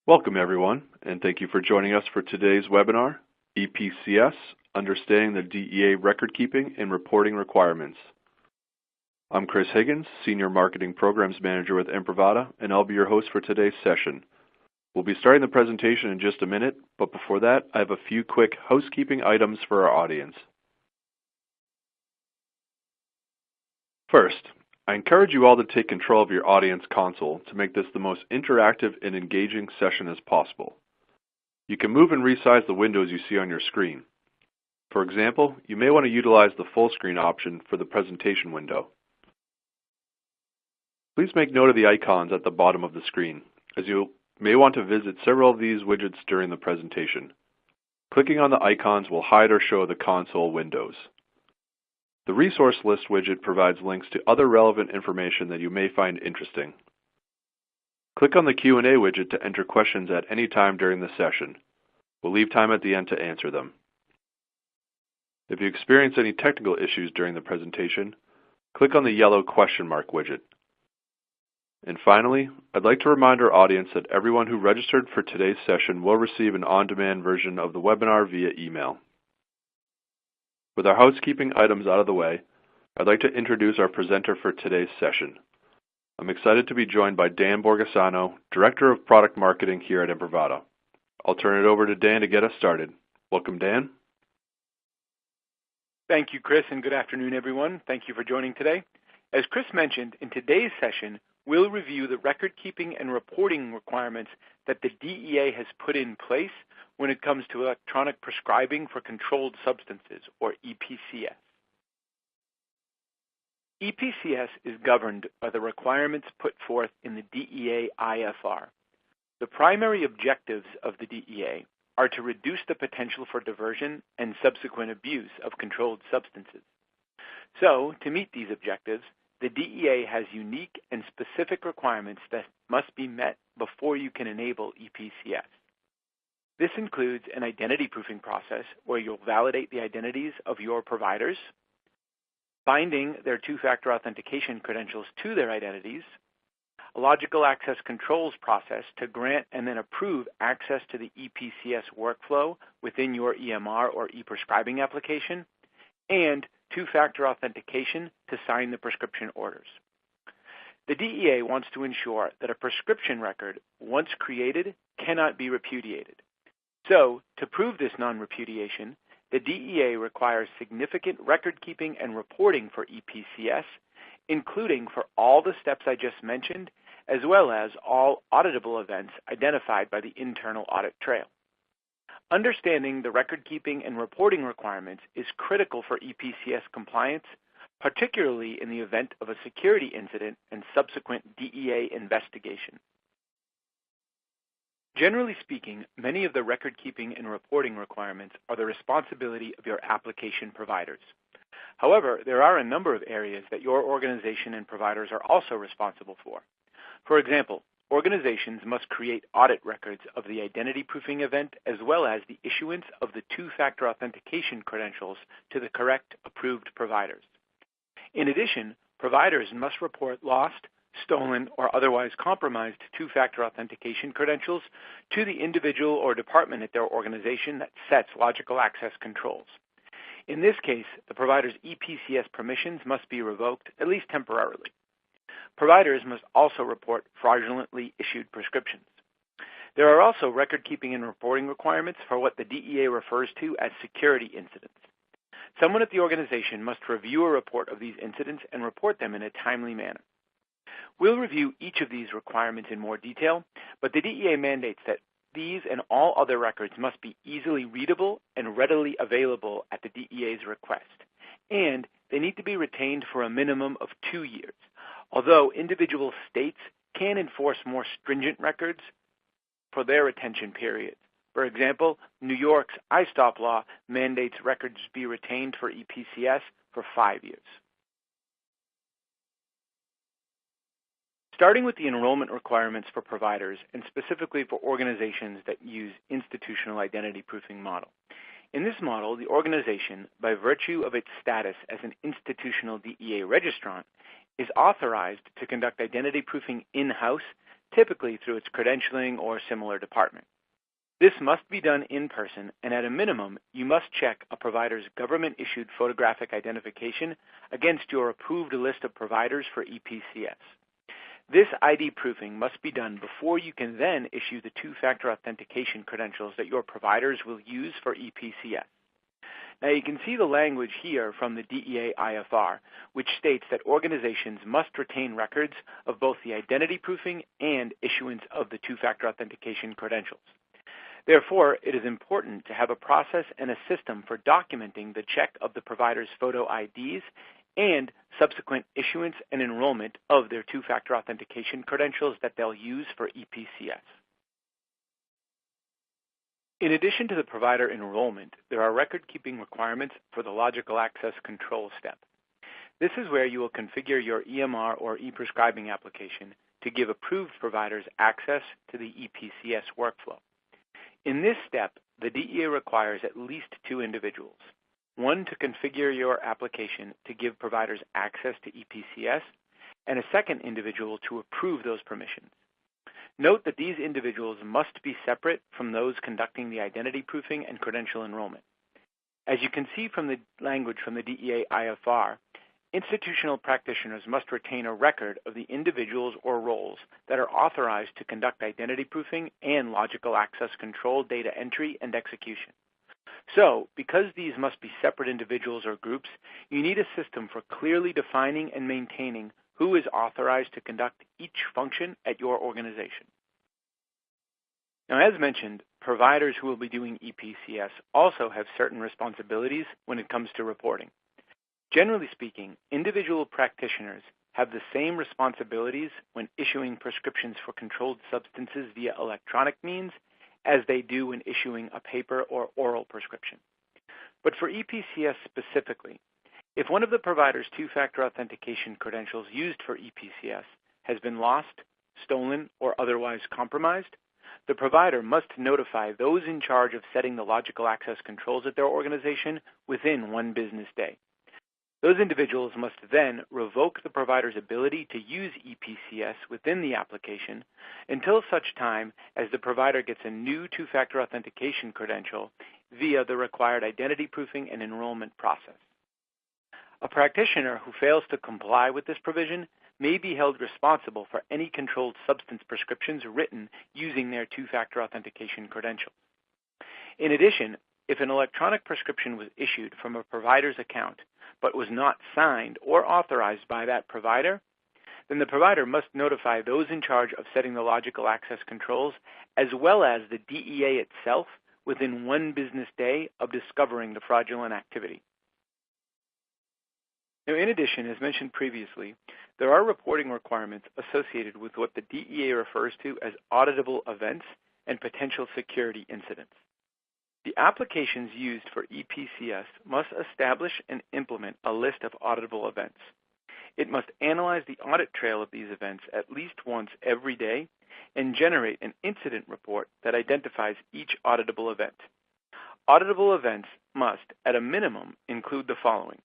Welcome everyone, and thank you for joining us for today's webinar, EPCS, Understanding the DEA Record Keeping and Reporting Requirements. I'm Chris Higgins, Senior Marketing Programs Manager with Imprivata, and I'll be your host for today's session. We'll be starting the presentation in just a minute, but before that, I have a few quick housekeeping items for our audience. First, I encourage you all to take control of your audience console to make this the most interactive and engaging session as possible. You can move and resize the windows you see on your screen. For example, you may want to utilize the full screen option for the presentation window. Please make note of the icons at the bottom of the screen, as you may want to visit several of these widgets during the presentation. Clicking on the icons will hide or show the console windows. The resource list widget provides links to other relevant information that you may find interesting. Click on the Q&A widget to enter questions at any time during the session. We'll leave time at the end to answer them. If you experience any technical issues during the presentation, click on the yellow question mark widget. And finally, I'd like to remind our audience that everyone who registered for today's session will receive an on-demand version of the webinar via email. With our housekeeping items out of the way, I'd like to introduce our presenter for today's session. I'm excited to be joined by Dan Borgasano, Director of Product Marketing here at Imprivata. I'll turn it over to Dan to get us started. Welcome, Dan. Thank you, Chris, and good afternoon, everyone. Thank you for joining today. As Chris mentioned, in today's session, we'll review the record-keeping and reporting requirements that the DEA has put in place when it comes to electronic prescribing for controlled substances, or EPCS. EPCS is governed by the requirements put forth in the DEA IFR. The primary objectives of the DEA are to reduce the potential for diversion and subsequent abuse of controlled substances. So, to meet these objectives, the DEA has unique and specific requirements that must be met before you can enable EPCS. This includes an identity proofing process where you'll validate the identities of your providers, binding their two-factor authentication credentials to their identities, a logical access controls process to grant and then approve access to the EPCS workflow within your EMR or e-prescribing application, and two-factor authentication to sign the prescription orders. The DEA wants to ensure that a prescription record, once created, cannot be repudiated. So, to prove this non-repudiation, the DEA requires significant record-keeping and reporting for EPCS, including for all the steps I just mentioned, as well as all auditable events identified by the internal audit trail. Understanding the record-keeping and reporting requirements is critical for EPCS compliance, particularly in the event of a security incident and subsequent DEA investigation. Generally speaking, many of the record-keeping and reporting requirements are the responsibility of your application providers. However, there are a number of areas that your organization and providers are also responsible for. For example, organizations must create audit records of the identity proofing event as well as the issuance of the two-factor authentication credentials to the correct approved providers. In addition, providers must report lost, stolen, or otherwise compromised two-factor authentication credentials to the individual or department at their organization that sets logical access controls. In this case, the provider's EPCS permissions must be revoked, at least temporarily. Providers must also report fraudulently issued prescriptions. There are also record-keeping and reporting requirements for what the DEA refers to as security incidents. Someone at the organization must review a report of these incidents and report them in a timely manner. We'll review each of these requirements in more detail, but the DEA mandates that these and all other records must be easily readable and readily available at the DEA's request, and they need to be retained for a minimum of 2 years, although individual states can enforce more stringent records for their retention periods. For example, New York's iStop law mandates records be retained for EPCS for 5 years. Starting with the enrollment requirements for providers, and specifically for organizations that use institutional identity proofing model. In this model, the organization, by virtue of its status as an institutional DEA registrant, is authorized to conduct identity proofing in-house, typically through its credentialing or similar department. This must be done in person, and at a minimum, you must check a provider's government-issued photographic identification against your approved list of providers for EPCS. This ID proofing must be done before you can then issue the two-factor authentication credentials that your providers will use for EPCS. Now you can see the language here from the DEA IFR, which states that organizations must retain records of both the identity proofing and issuance of the two-factor authentication credentials. Therefore, it is important to have a process and a system for documenting the check of the provider's photo IDs and subsequent issuance and enrollment of their two-factor authentication credentials that they'll use for EPCS. In addition to the provider enrollment, there are record-keeping requirements for the logical access control step. This is where you will configure your EMR or e-prescribing application to give approved providers access to the EPCS workflow. In this step, the DEA requires at least two individuals, one to configure your application to give providers access to EPCS, and a second individual to approve those permissions. Note that these individuals must be separate from those conducting the identity proofing and credential enrollment. As you can see from the language from the DEA IFR, institutional practitioners must retain a record of the individuals or roles that are authorized to conduct identity proofing and logical access control data entry and execution. So, because these must be separate individuals or groups, you need a system for clearly defining and maintaining who is authorized to conduct each function at your organization. Now, as mentioned, providers who will be doing EPCS also have certain responsibilities when it comes to reporting. Generally speaking, individual practitioners have the same responsibilities when issuing prescriptions for controlled substances via electronic means as they do when issuing a paper or oral prescription. But for EPCS specifically, if one of the provider's two-factor authentication credentials used for EPCS has been lost, stolen, or otherwise compromised, the provider must notify those in charge of setting the logical access controls at their organization within 1 business day. Those individuals must then revoke the provider's ability to use EPCS within the application until such time as the provider gets a new two-factor authentication credential via the required identity proofing and enrollment process. A practitioner who fails to comply with this provision may be held responsible for any controlled substance prescriptions written using their two-factor authentication credentials. In addition, if an electronic prescription was issued from a provider's account but was not signed or authorized by that provider, then the provider must notify those in charge of setting the logical access controls as well as the DEA itself within 1 business day of discovering the fraudulent activity. Now, in addition, as mentioned previously, there are reporting requirements associated with what the DEA refers to as auditable events and potential security incidents. The applications used for EPCS must establish and implement a list of auditable events. It must analyze the audit trail of these events at least once every day and generate an incident report that identifies each auditable event. Auditable events must, at a minimum, include the following: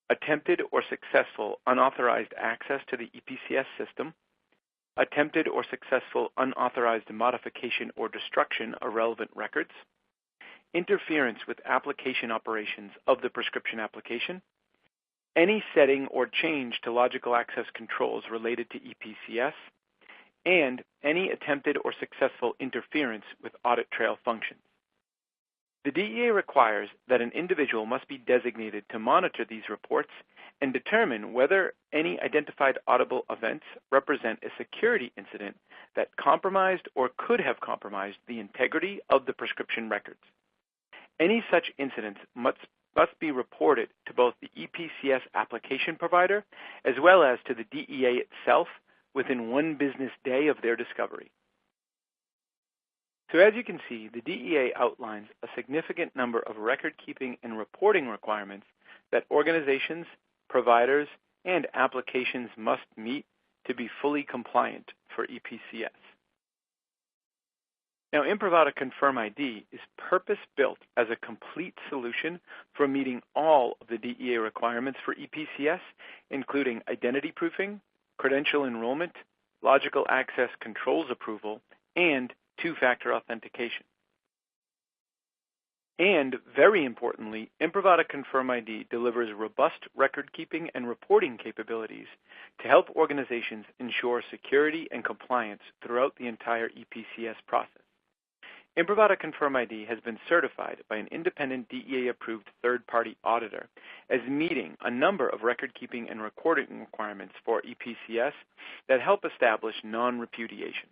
attempted or successful unauthorized access to the EPCS system, attempted or successful unauthorized modification or destruction of relevant records, interference with application operations of the prescription application, any setting or change to logical access controls related to EPCS, and any attempted or successful interference with audit trail functions. The DEA requires that an individual must be designated to monitor these reports and determine whether any identified auditable events represent a security incident that compromised or could have compromised the integrity of the prescription records. Any such incidents must be reported to both the EPCS application provider as well as to the DEA itself within 1 business day of their discovery. So as you can see, the DEA outlines a significant number of record-keeping and reporting requirements that organizations, providers, and applications must meet to be fully compliant for EPCS. Now, Imprivata Confirm ID is purpose-built as a complete solution for meeting all of the DEA requirements for EPCS, including identity proofing, credential enrollment, logical access controls approval, and two-factor authentication. And very importantly, Imprivata Confirm ID delivers robust record-keeping and reporting capabilities to help organizations ensure security and compliance throughout the entire EPCS process. Imprivata Confirm ID has been certified by an independent DEA-approved third-party auditor as meeting a number of record-keeping and recording requirements for EPCS that help establish non-repudiation.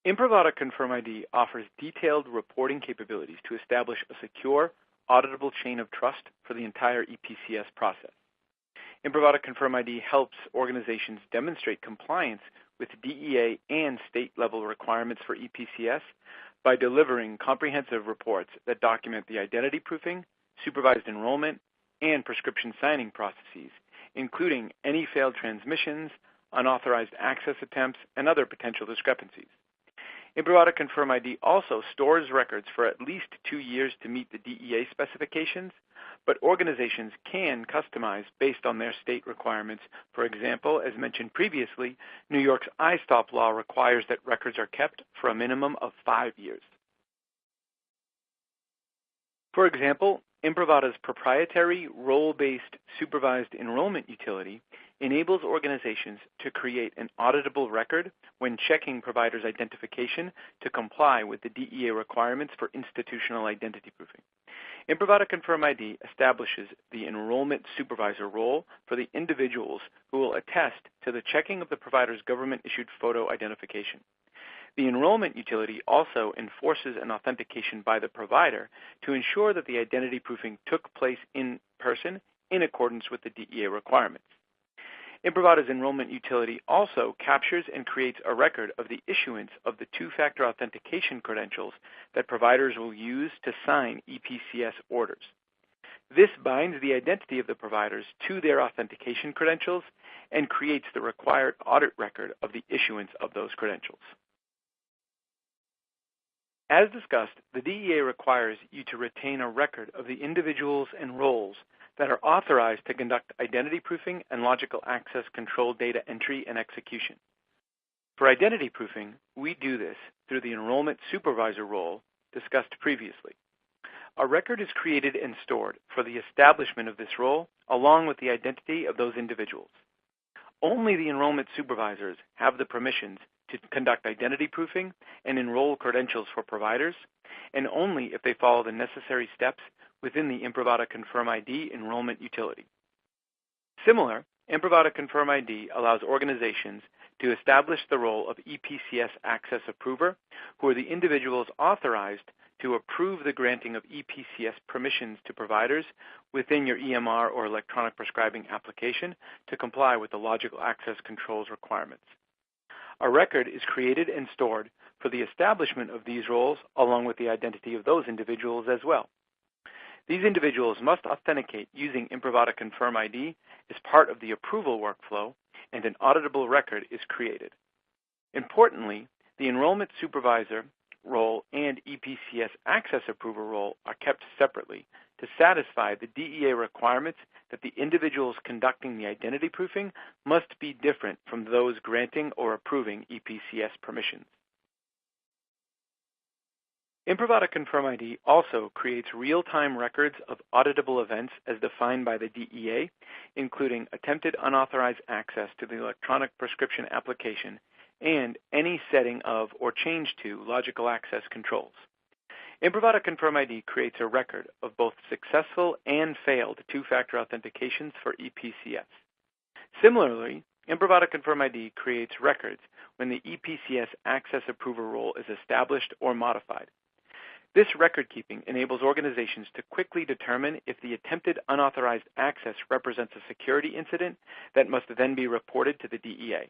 Imprivata Confirm ID offers detailed reporting capabilities to establish a secure, auditable chain of trust for the entire EPCS process. Imprivata Confirm ID helps organizations demonstrate compliance with DEA and state-level requirements for EPCS by delivering comprehensive reports that document the identity proofing, supervised enrollment, and prescription signing processes, including any failed transmissions, unauthorized access attempts, and other potential discrepancies. Imprivata Confirm ID also stores records for at least 2 years to meet the DEA specifications, but organizations can customize based on their state requirements. For example, as mentioned previously, New York's I-STOP law requires that records are kept for a minimum of 5 years. For example, Imprivata's proprietary role-based supervised enrollment utility enables organizations to create an auditable record when checking providers' identification to comply with the DEA requirements for institutional identity proofing. Imprivata Confirm ID establishes the enrollment supervisor role for the individuals who will attest to the checking of the provider's government-issued photo identification. The enrollment utility also enforces an authentication by the provider to ensure that the identity proofing took place in person in accordance with the DEA requirements. Imprivata's enrollment utility also captures and creates a record of the issuance of the two-factor authentication credentials that providers will use to sign EPCS orders. This binds the identity of the providers to their authentication credentials and creates the required audit record of the issuance of those credentials. As discussed, the DEA requires you to retain a record of the individuals and roles that are authorized to conduct identity proofing and logical access control data entry and execution. For identity proofing, we do this through the enrollment supervisor role discussed previously. A record is created and stored for the establishment of this role along with the identity of those individuals. Only the enrollment supervisors have the permissions to conduct identity proofing and enroll credentials for providers, and only if they follow the necessary steps within the Imprivata Confirm ID enrollment utility. Similar, Imprivata Confirm ID allows organizations to establish the role of EPCS access approver, who are the individuals authorized to approve the granting of EPCS permissions to providers within your EMR or electronic prescribing application to comply with the logical access controls requirements. A record is created and stored for the establishment of these roles along with the identity of those individuals as well. These individuals must authenticate using Imprivata Confirm ID as part of the approval workflow, and an auditable record is created. Importantly, the enrollment supervisor role and EPCS access approver role are kept separately to satisfy the DEA requirements that the individuals conducting the identity proofing must be different from those granting or approving EPCS permissions. Imprivata Confirm ID also creates real-time records of auditable events as defined by the DEA, including attempted unauthorized access to the electronic prescription application and any setting of or change to logical access controls. Imprivata Confirm ID creates a record of both successful and failed two-factor authentications for EPCS. Similarly, Imprivata Confirm ID creates records when the EPCS access approver role is established or modified. This record keeping enables organizations to quickly determine if the attempted unauthorized access represents a security incident that must then be reported to the DEA.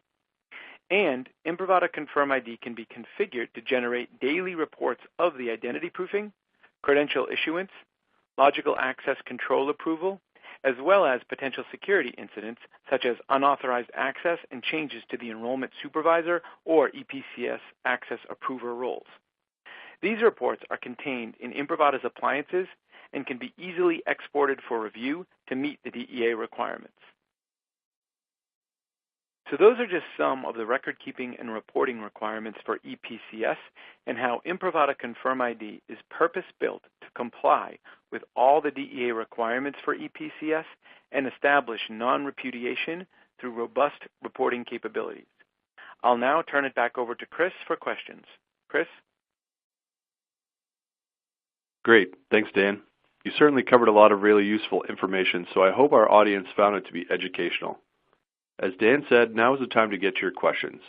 And Imprivata Confirm ID can be configured to generate daily reports of the identity proofing, credential issuance, logical access control approval, as well as potential security incidents such as unauthorized access and changes to the enrollment supervisor or EPCS access approver roles. These reports are contained in Imprivata's appliances and can be easily exported for review to meet the DEA requirements. So those are just some of the record-keeping and reporting requirements for EPCS and how Imprivata Confirm ID is purpose-built to comply with all the DEA requirements for EPCS and establish non-repudiation through robust reporting capabilities. I'll now turn it back over to Chris for questions. Chris? Great. Thanks, Dan. You certainly covered a lot of really useful information, so I hope our audience found it to be educational. As Dan said, now is the time to get to your questions.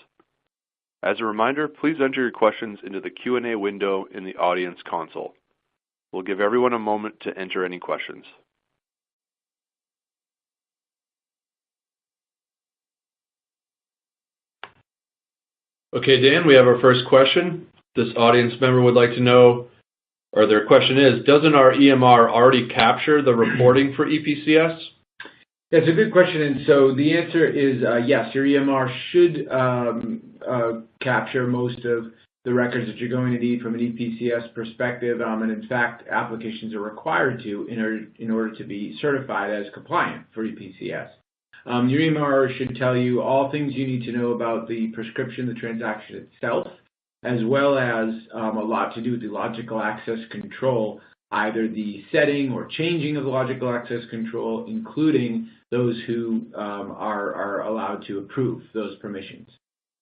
As a reminder, please enter your questions into the Q&A window in the audience console. We'll give everyone a moment to enter any questions. Okay, Dan, we have our first question. This audience member would like to know, or their question is, doesn't our EMR already capture the reporting for EPCS? That's a good question, and so the answer is yes, your EMR should capture most of the records that you're going to need from an EPCS perspective, and in fact, applications are required to in order to be certified as compliant for EPCS. Your EMR should tell you all things you need to know about the prescription, the transaction itself, as well as a lot to do with the logical access control, either the setting or changing of the logical access control, including those who are allowed to approve those permissions.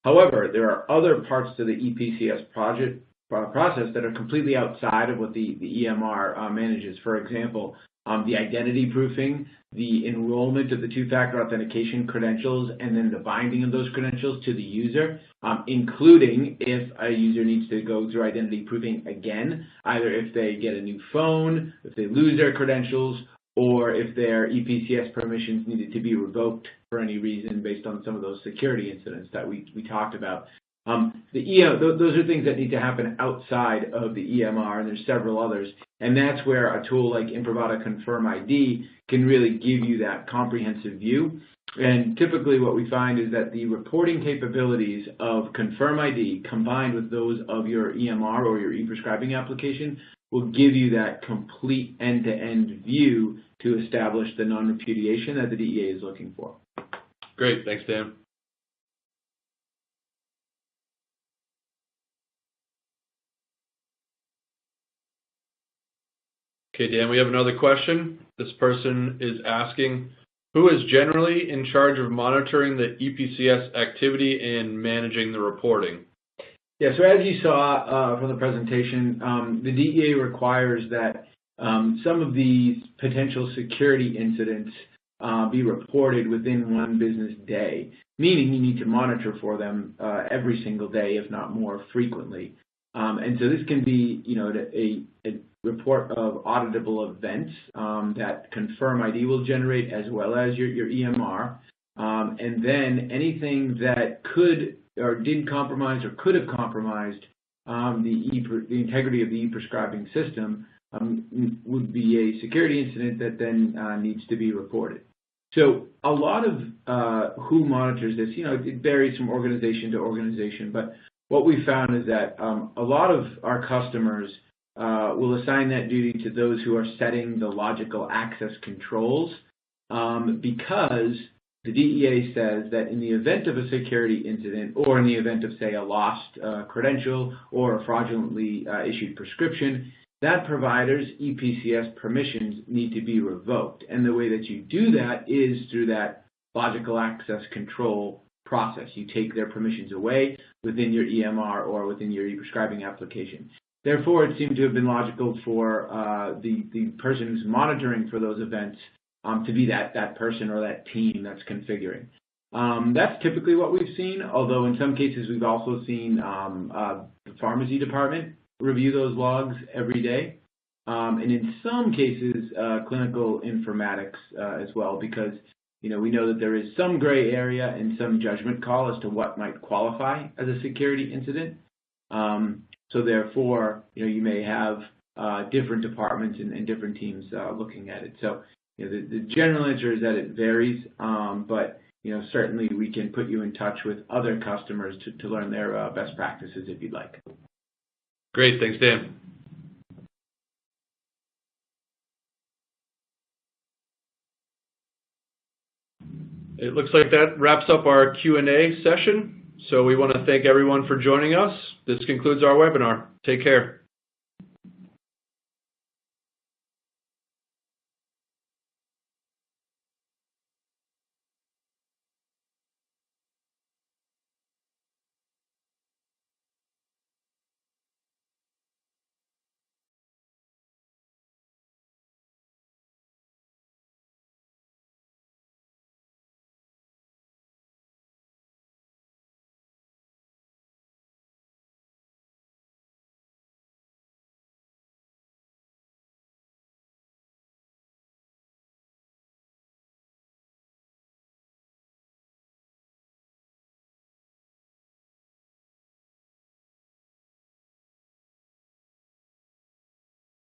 However, there are other parts to the EPCS process that are completely outside of what the EMR manages. For example, the identity proofing, the enrollment of the two-factor authentication credentials, and then the binding of those credentials to the user, including if a user needs to go through identity proofing again, either if they get a new phone, if they lose their credentials, or if their EPCS permissions needed to be revoked for any reason based on some of those security incidents that we talked about. Those are things that need to happen outside of the EMR, and there's several others. And that's where a tool like Imprivata Confirm ID can really give you that comprehensive view. And typically what we find is that the reporting capabilities of Confirm ID combined with those of your EMR or your e-prescribing application will give you that complete end-to-end view to establish the non-repudiation that the DEA is looking for. Great. Thanks, Dan. Okay, Dan, we have another question. This person is asking, who is generally in charge of monitoring the EPCS activity and managing the reporting? Yeah, so as you saw from the presentation, the DEA requires that some of these potential security incidents be reported within 1 business day, meaning you need to monitor for them every single day, if not more frequently. And so this can be, a report of auditable events that Confirm ID will generate, as well as your EMR, and then anything that could or did compromise or could have compromised the integrity of the e-prescribing system would be a security incident that then needs to be reported. So a lot of who monitors this, it varies from organization to organization, but what we found is that a lot of our customers will assign that duty to those who are setting the logical access controls because the DEA says that in the event of a security incident or in the event of, say, a lost credential or a fraudulently issued prescription, that provider's EPCS permissions need to be revoked. And the way that you do that is through that logical access control process. You take their permissions away within your EMR or within your e-prescribing application. Therefore, it seemed to have been logical for the person who's monitoring for those events to be that person or that team that's configuring. That's typically what we've seen, although in some cases we've also seen the pharmacy department review those logs every day. And in some cases, clinical informatics as well, because we know that there is some gray area and some judgment call as to what might qualify as a security incident. So therefore, you may have different departments and different teams looking at it. So the general answer is that it varies, but certainly we can put you in touch with other customers to learn their best practices if you'd like. Great, thanks, Dan. It looks like that wraps up our Q&A session. So we want to thank everyone for joining us. This concludes our webinar. Take care.